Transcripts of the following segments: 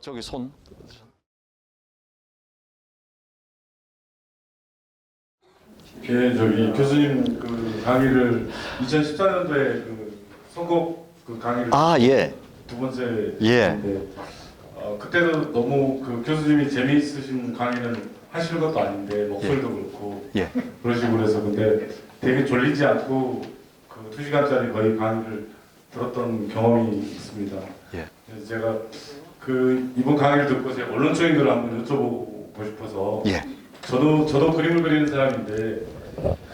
저기 손. 저기 교수님 그 강의를 2014년도에 그 선곡 그 강의를 예. 두 번째 예. 인데 그때도 너무 그 교수님이 재미있으신 강의는 하시는 것도 아닌데 목소리도 그렇고 예. 그러시고 그래서 근데 되게 졸리지 않고 그 2시간짜리 거의 강의를 들었던 경험이 있습니다. 예. 그래서 제가 그 이번 강의를 듣고 제가 언론적인 걸 한번 여쭤보고 싶어서 예. 저도 그림을 그리는 사람인데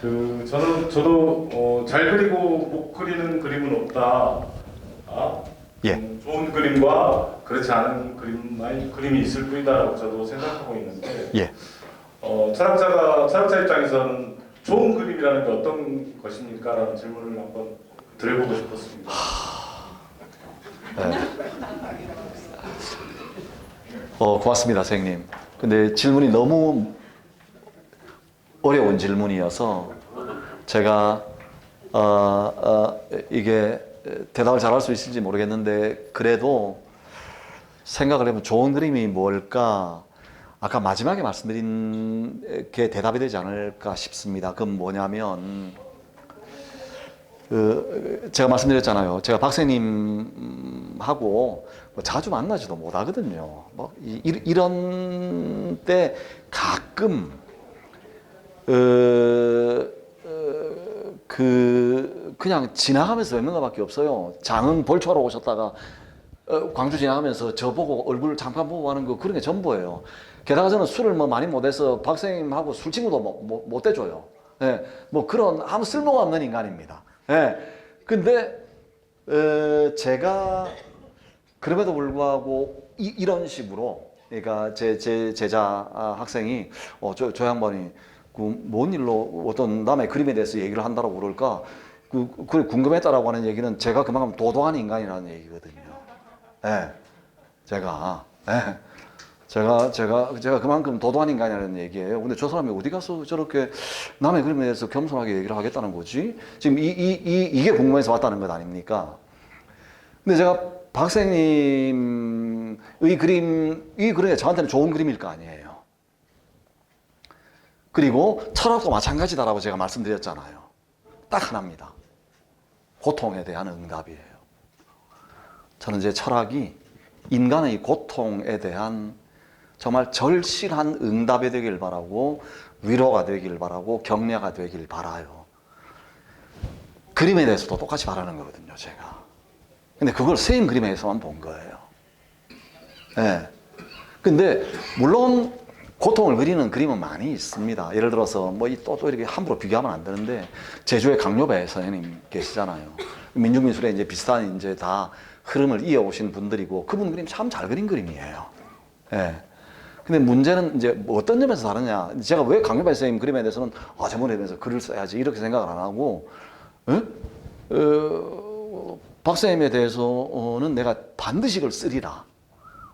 그 저도 잘 그리고 못 그리는 그림은 없다. 예. 좋은 그림과 그렇지 않은 그림이 있을 뿐이다라고 저도 생각하고 있는데 예. 철학자 입장에서는 좋은 그림이라는 게 어떤 것입니까라는 질문을 한번 드려보고 싶었습니다. 고맙습니다, 선생님. 근데 질문이 너무 어려운 질문이어서 제가 이게 대답을 잘할 수 있을지 모르겠는데 그래도 생각을 해보면 좋은 그림이 뭘까? 아까 마지막에 말씀드린 게 대답이 되지 않을까 싶습니다. 그건 뭐냐면 제가 말씀드렸잖아요. 제가 박사님하고 뭐 자주 만나지도 못하거든요. 뭐 이런 때 가끔 그냥 지나가면서 뵙는 것밖에 없어요. 장흥 볼초하러 오셨다가 광주 지나가면서 저보고 얼굴 잠깐 보고 가는 거 그런 게 전부예요. 게다가 저는 술을 뭐 많이 못해서 박사님하고 술 친구도 못 대줘요. 예, 뭐 그런 아무 쓸모가 없는 인간입니다. 예, 근데 제가 그럼에도 불구하고 이런 식으로 그러니까 제 제자 학생이 저 양반이 뭔 일로 어떤 남의 그림에 대해서 얘기를 한다고 그럴까? 그래 궁금했다라고 하는 얘기는 제가 그만큼 도도한 인간이라는 얘기거든요. 예, 제가 그만큼 도도한 인간이라는 얘기예요. 근데 저 사람이 어디 가서 저렇게 남의 그림에 대해서 겸손하게 얘기를 하겠다는 거지? 지금 이게 궁금해서 왔다는 것 아닙니까? 근데 제가 박사님의 이 그림이 저한테는 좋은 그림일 거 아니에요. 그리고 철학도 마찬가지다라고 제가 말씀드렸잖아요. 딱 하나입니다. 고통에 대한 응답이에요. 저는 제 철학이 인간의 고통에 대한 정말 절실한 응답이 되길 바라고 위로가 되길 바라고 격려가 되길 바라요. 그림에 대해서도 똑같이 바라는 거거든요, 제가. 근데 그걸 선생님 그림에서만 본 거예요. 예. 근데 물론 고통을 그리는 그림은 많이 있습니다. 예를 들어서 뭐 또 이렇게 함부로 비교하면 안 되는데 제주의 강요배 선생님 계시잖아요. 민중미술에 이제 비슷한 이제 다 흐름을 이어오신 분들이고 그분 그림 참 잘 그린 그림이에요. 예. 근데 문제는 이제 뭐 어떤 점에서 다르냐. 제가 왜 강요배 선생님 그림에 대해서는 저분에 대해서 글을 써야지 이렇게 생각을 안 하고 박사님에 대해서는 내가 반드시 그걸 쓰리라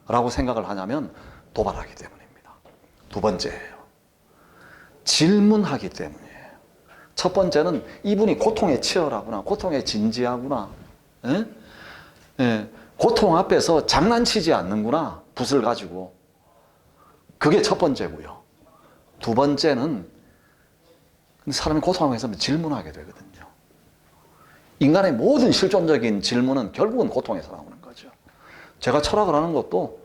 라고 생각을 하냐면 도발하기 때문입니다. 두 번째예요. 질문하기 때문이에요. 첫 번째는 이분이 고통에 치열하구나, 고통에 진지하구나, 예? 예. 고통 앞에서 장난치지 않는구나, 붓을 가지고. 그게 첫 번째고요. 두 번째는 사람이 고통하고 있으면 질문하게 되거든요. 인간의 모든 실존적인 질문은 결국은 고통에서 나오는 거죠. 제가 철학을 하는 것도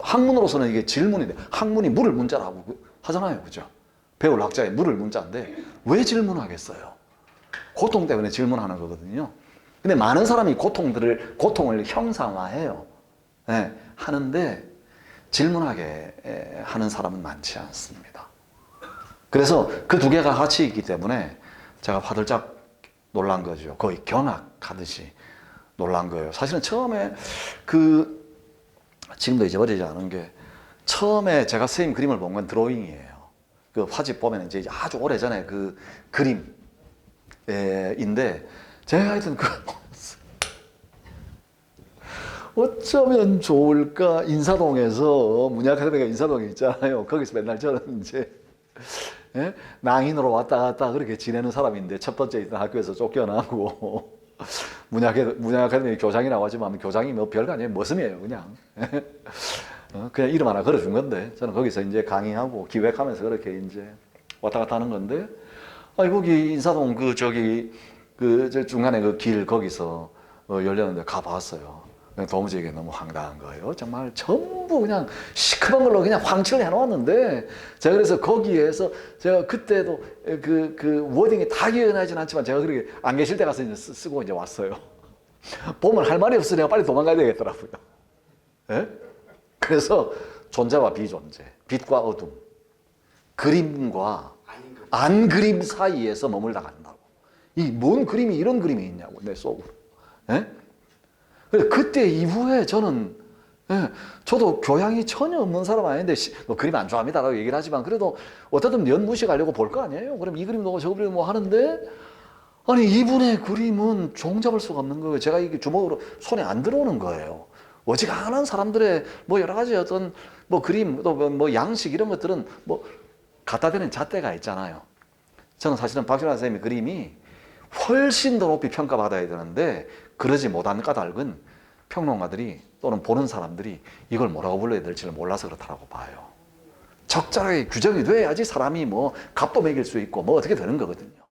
학문으로서는 이게 질문이 돼. 학문이 물을 문자라고 하잖아요. 그죠? 배울 학자의 물을 문자인데 왜 질문하겠어요? 고통 때문에 질문하는 거거든요. 근데 많은 사람이 고통을 형상화해요. 네, 하는데 질문하게 하는 사람은 많지 않습니다. 그래서 그 두 개가 같이 있기 때문에 제가 화들짝 놀란 거죠. 거의 경악하듯이 놀란 거예요. 사실은 처음에 지금도 잊어버리지 않은 게 처음에 제가 선생님 그림을 본 건 드로잉이에요. 그 화집 보면 이제 아주 오래전에 그 그림인데 제가 하여튼 어쩌면 좋을까 인사동에서 문예아카데미가 인사동에 있잖아요. 거기서 맨날 저는 이제 낭인으로 왔다 갔다 그렇게 지내는 사람인데 첫 번째 있던 학교에서 쫓겨나고 문예아카데미 교장이라고 하지만 교장이 뭐 별거 아니에요. 머슴이에요, 그냥. 그냥 이름 하나 걸어준 건데 저는 거기서 이제 강의하고 기획하면서 그렇게 이제 왔다 갔다 하는 건데 거기 인사동 저 중간에 그 길 거기서 열렸는데 가봤어요. 도무지 이게 너무 황당한 거예요. 정말 전부 그냥 시커먼 걸로 그냥 황칠을 해놓았는데 제가 그래서 거기에서 제가 그때도 그 워딩이 다 기억나진 않지만 제가 그렇게 안 계실 때 가서 이제 쓰고 이제 왔어요. 보면 할 말이 없으니까 빨리 도망가야 되겠더라고요. 예? 그래서 존재와 비존재, 빛과 어둠, 그림과 안 그림 사이에서 머물다 간다고. 이 뭔 그림이 이런 그림이 있냐고 내 속으로. 예? 그때 이후에 저는 저도 교양이 전혀 없는 사람 아닌데 뭐 그림 안 좋아합니다라고 얘기를 하지만 그래도 어떻든 연무시 가려고 볼 거 아니에요. 그럼 이 그림 보고 저 그림 뭐 하는데 아니 이분의 그림은 종잡을 수가 없는 거예요. 제가 이게 주먹으로 손에 안 들어오는 거예요. 어지간한 사람들의 뭐 여러 가지 어떤 뭐 그림 또 뭐 양식 이런 것들은 뭐 갖다 대는 잣대가 있잖아요. 저는 사실은 박준환 선생님의 그림이 훨씬 더 높이 평가받아야 되는데 그러지 못한 까닭은 평론가들이 또는 보는 사람들이 이걸 뭐라고 불러야 될지를 몰라서 그렇다고 봐요. 적절하게 규정이 돼야지 사람이 뭐 값도 매길 수 있고 뭐 어떻게 되는 거거든요.